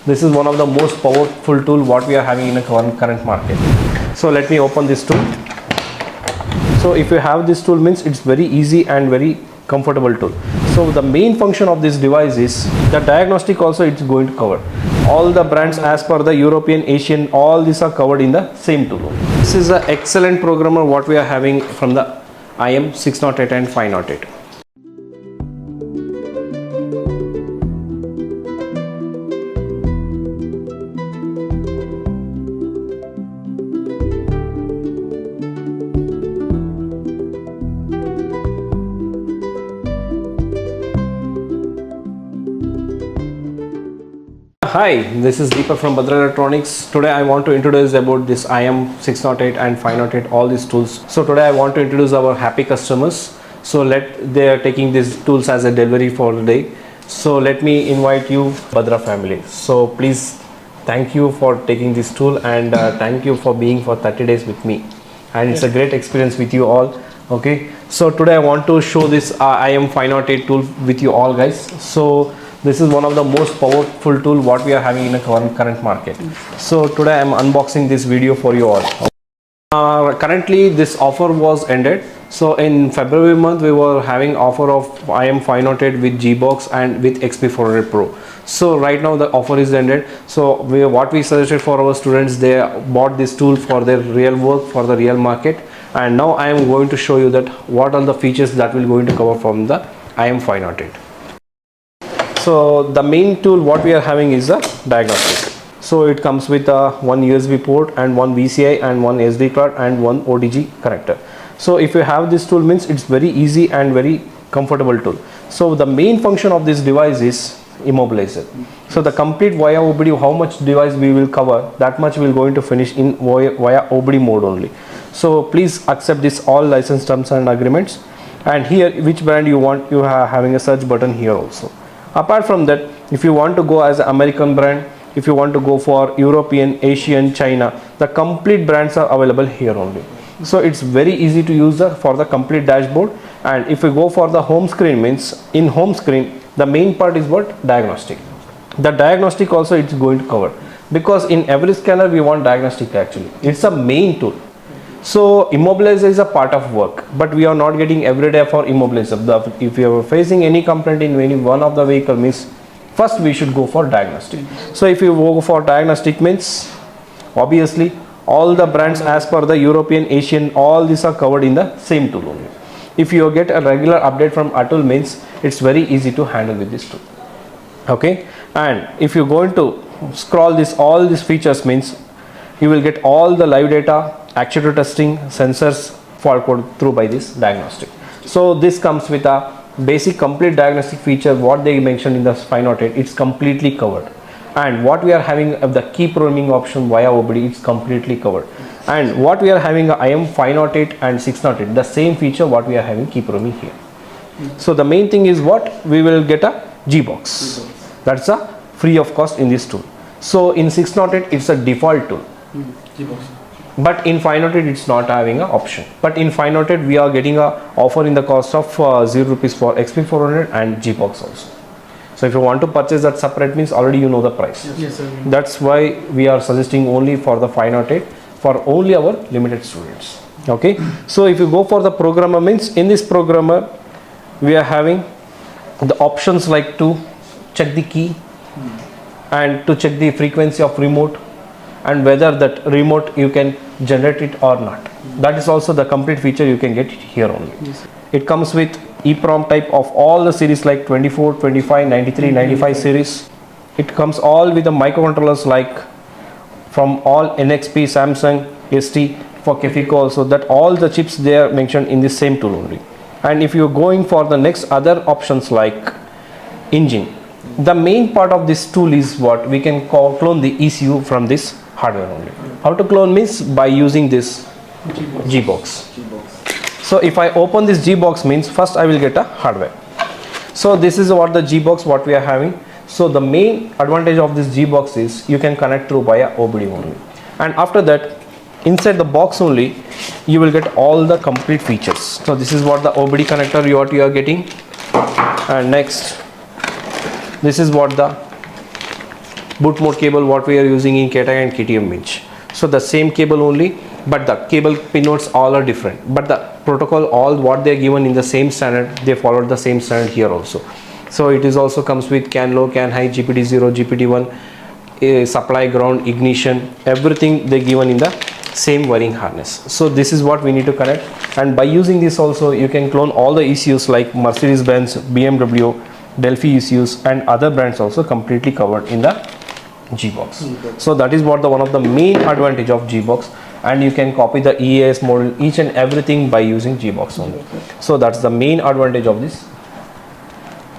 This is one of the most powerful tool what we are having in the current market. So let me open this tool. So if you have this tool means it's very easy and very comfortable tool. So the main function of this device is the diagnostic also it's going to cover. All the brands as per the European, Asian, all these are covered in the same tool. This is an excellent programmer what we are having from the IM608 and 508. Hi, this is Deepak from Bhadra Electronics. Today I want to introduce about this IM608 and 508, all these tools. So today I want to introduce our happy customers. So they are taking these tools as a delivery for the day. So let me invite you, Bhadra family. So please thank you for taking this tool and thank you for being for 30 days with me. And it's a great experience with you all. Okay. So today I want to show this IM508 tool with you all guys. So this is one of the most powerful tool what we are having in the current market. So today I am unboxing this video for you all. Currently this offer was ended. So in February month we were having offer of IM508 with Gbox and with XP400 Pro. So right now the offer is ended. So what we suggested for our students, they bought this tool for their real work, for the real market. And now I am going to show you that what are the features that will going to cover from the IM508. So the main tool what we are having is a diagnostic. So it comes with one USB port and one VCI and one SD card and one OTG connector. So if you have this tool means it's very easy and very comfortable tool. So the main function of this device is immobilizer. So the complete via OBD, how much device we will cover, that much we are going to finish in via OBD mode only. So please accept this all license terms and agreements. And here which brand you want, you are having a search button here also. Apart from that, if you want to go as an American brand, if you want to go for European, Asian, China, the complete brands are available here only. So it's very easy to use for the complete dashboard. And if you go for the home screen means in home screen, the main part is what? Diagnostic. The diagnostic also it's going to cover, because in every scanner we want diagnostic actually. It's a main tool. So immobilizer is a part of work, but we are not getting every day for immobilizer. If you are facing any complaint in any one of the vehicle means, first we should go for diagnostic. So if you go for diagnostic means, obviously all the brands as per the European, Asian, all these are covered in the same tool only. If you get a regular update from Autel means, it's very easy to handle with this tool. Okay, and if you're going to scroll all these features means, you will get all the live data, actuator testing, sensors, fault code through by this diagnostic. So this comes with a basic complete diagnostic feature what they mentioned in the 508. It's completely covered. And what we are having of the key programming option via OBD, it's completely covered. And what we are having IM508 and 608, the same feature what we are having key programming here. So the main thing is what we will get a Gbox. That's a free of cost in this tool. So in 608 it's a default tool. But in 508 it's not having an option. But in 508 we are getting a offer in the cost of 0 rupees for XP400 and Gbox also. So if you want to purchase that separate means already you know the price. Yes, sir. That's why we are suggesting only for the 508 for only our limited students. Okay. So if you go for the programmer means, in this programmer we are having the options like to check the key and to check the frequency of remote, and whether that remote you can generate it or not. That is also the complete feature you can get here only. Yes. It comes with EEPROM type of all the series like 24, 25, 93, 95 series. It comes all with the microcontrollers like from all NXP, Samsung, ST, for Kefico also, that all the chips they are mentioned in the same tool only. And if you are going for the next other options like engine, the main part of this tool is what we can clone the ECU from this hardware only. How to clone means by using this Gbox. So if I open this Gbox means, first I will get a hardware. So this is what the Gbox what we are having. So the main advantage of this Gbox is you can connect through via OBD only. And after that, inside the box only, you will get all the complete features. So this is what the OBD connector you are getting. And next, this is what the boot mode cable what we are using in KTI and KTM bench. So the same cable only, but the cable pinots all are different, but the protocol, all what they are given in the same standard, they followed the same standard here also. So it is also comes with CAN low, CAN high, GPD0, GPD1, supply, ground, ignition, everything they given in the same wiring harness. So this is what we need to connect, and by using this also you can clone all the ECUs like Mercedes-Benz, BMW, Delphi ECUs and other brands also completely covered in the Gbox. So that is what one of the main advantage of Gbox, and you can copy the EAS model, each and everything by using Gbox only. So that's the main advantage of this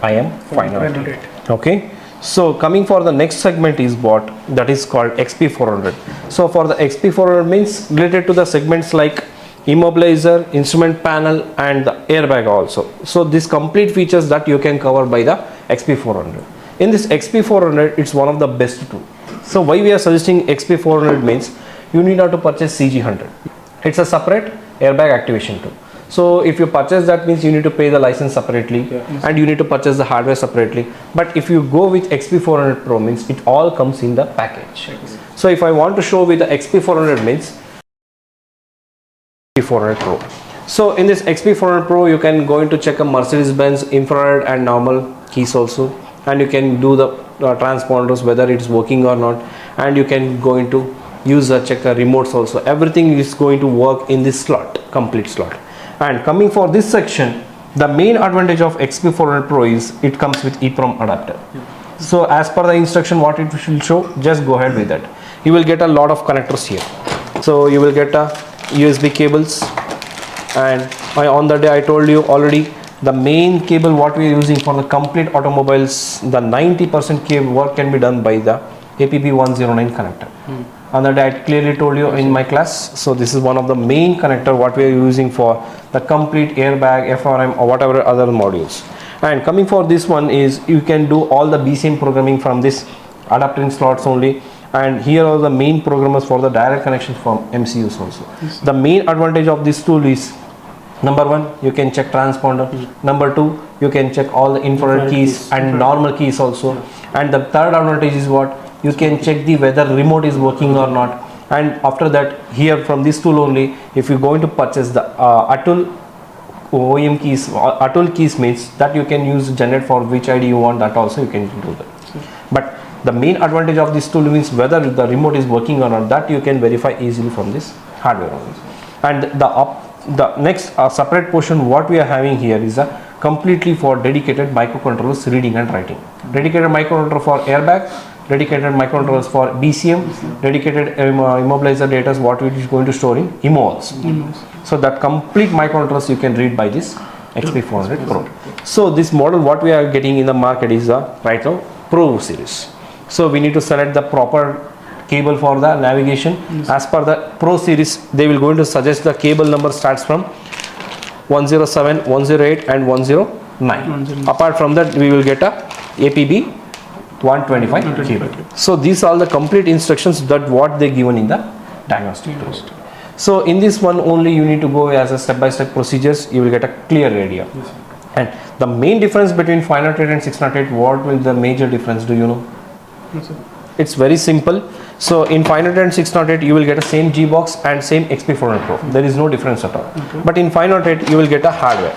IM508. Okay. So coming for the next segment is what that is called XP400. So for the XP400 means related to the segments like immobilizer, instrument panel and the airbag also. So this complete features that you can cover by the XP400. In this XP400, it's one of the best tool. So why we are suggesting XP400 means you need not to purchase CG100. It's a separate airbag activation tool. So if you purchase that means you need to pay the license separately, and you need to purchase the hardware separately. But if you go with XP400 Pro means it all comes in the package. So if I want to show with the XP400 means XP400 Pro. So in this XP400 Pro you can go into check a Mercedes-Benz infrared and normal keys also, and you can do the transponders whether it's working or not, and you can go into use the checker remotes also. Everything is going to work in this slot, complete slot. And coming for this section, the main advantage of XP400 Pro is it comes with EEPROM adapter. So as per the instruction what it will show, just go ahead with that. You will get a lot of connectors here. So you will get a USB cables, and on the day I told you already the main cable what we are using for the complete automobiles, the 90% cable work can be done by the APB109 connector. On the day I clearly told you in my class. So this is one of the main connector what we are using for the complete airbag, FRM or whatever other modules. And coming for this one is you can do all the BCM programming from this adapter slots only, and here are the main programmers for the direct connections from MCUs also. The main advantage of this tool is number one, you can check transponder. Number two, you can check all the infrared keys and normal keys also. And the third advantage is what? You can check the whether remote is working or not. And after that, here from this tool only, if you're going to purchase the Autel OEM keys, Autel keys means that you can use generate for which ID you want, that also you can do that. But the main advantage of this tool means whether the remote is working or not, that you can verify easily from this hardware only. And the next separate portion what we are having here is a completely for dedicated microcontrollers reading and writing. Dedicated microcontroller for airbag, dedicated microcontrollers for BCM, dedicated immobilizer data is what it is going to store in IMOs. So that complete microcontrollers you can read by this XP400 Pro. So this model what we are getting in the market is the right now Pro series. So we need to select the proper cable for the navigation. As per the Pro series, they will going to suggest the cable number starts from 107, 108 and 109. Apart from that, we will get a APB 125 cable. So these are the complete instructions that what they given in the diagnostic tool. So in this one only you need to go as a step-by-step procedures. You will get a clear idea. And the main difference between 508 and 608, what will the major difference? Do you know? It's very simple. So in 508 and 608 you will get a same Gbox and same XP400 Pro. There is no difference at all. But in 508 you will get a hardware.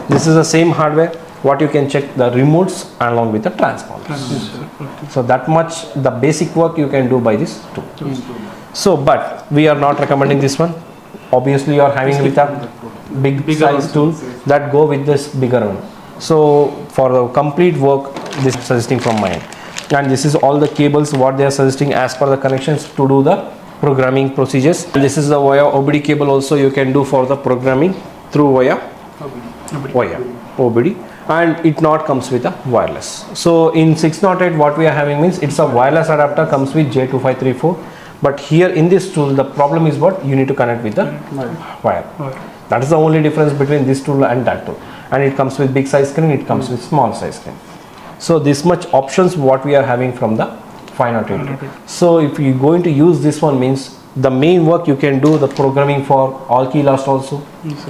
This is the same hardware what you can check the remotes along with the transponders. So that much the basic work you can do by this tool. So but we are not recommending this one. Obviously you are having with a big size tool that go with this bigger one. So for the complete work this is suggesting from my end. And this is all the cables what they are suggesting as per the connections to do the programming procedures. And this is the via OBD cable also you can do for the programming through via OBD, and it not comes with a wireless. So in 608 what we are having means it's a wireless adapter comes with J2534, but here in this tool the problem is what you need to connect with the wire. That is the only difference between this tool and that tool. And it comes with big size screen, it comes with small size screen. So this much options what we are having from the 508. So if you going to use this one means the main work you can do the programming for all key last also,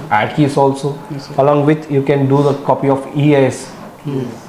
add keys also, along with you can do the copy of EAS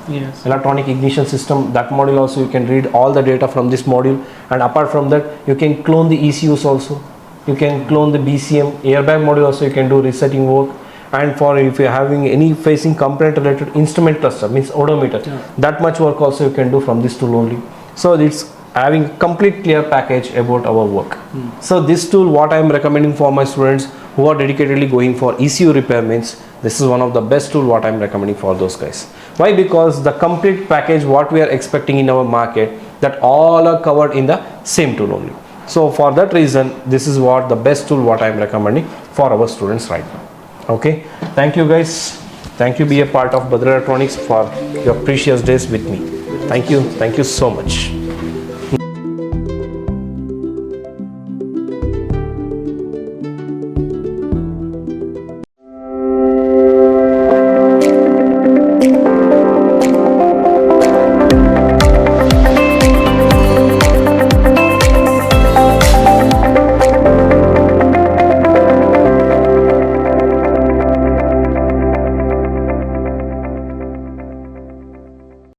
Yes. Electronic ignition system, that module also you can read all the data from this module, and apart from that you can clone the ECUs also, you can clone the BCM airbag module also, you can do resetting work. And for if you're having any facing component related instrument cluster, means odometer, that much work also you can do from this tool only. So it's having complete clear package about our work. So this tool, what I am recommending for my students who are dedicatedly going for ECU repair, means this is one of the best tool what I am recommending for those guys. Why? Because the complete package what we are expecting in our market, that all are covered in the same tool only. So for that reason, this is what the best tool what I am recommending for our students right now. Okay, thank you guys. Thank you, be a part of Bhadra Electronics for your precious days with me. Thank you so much.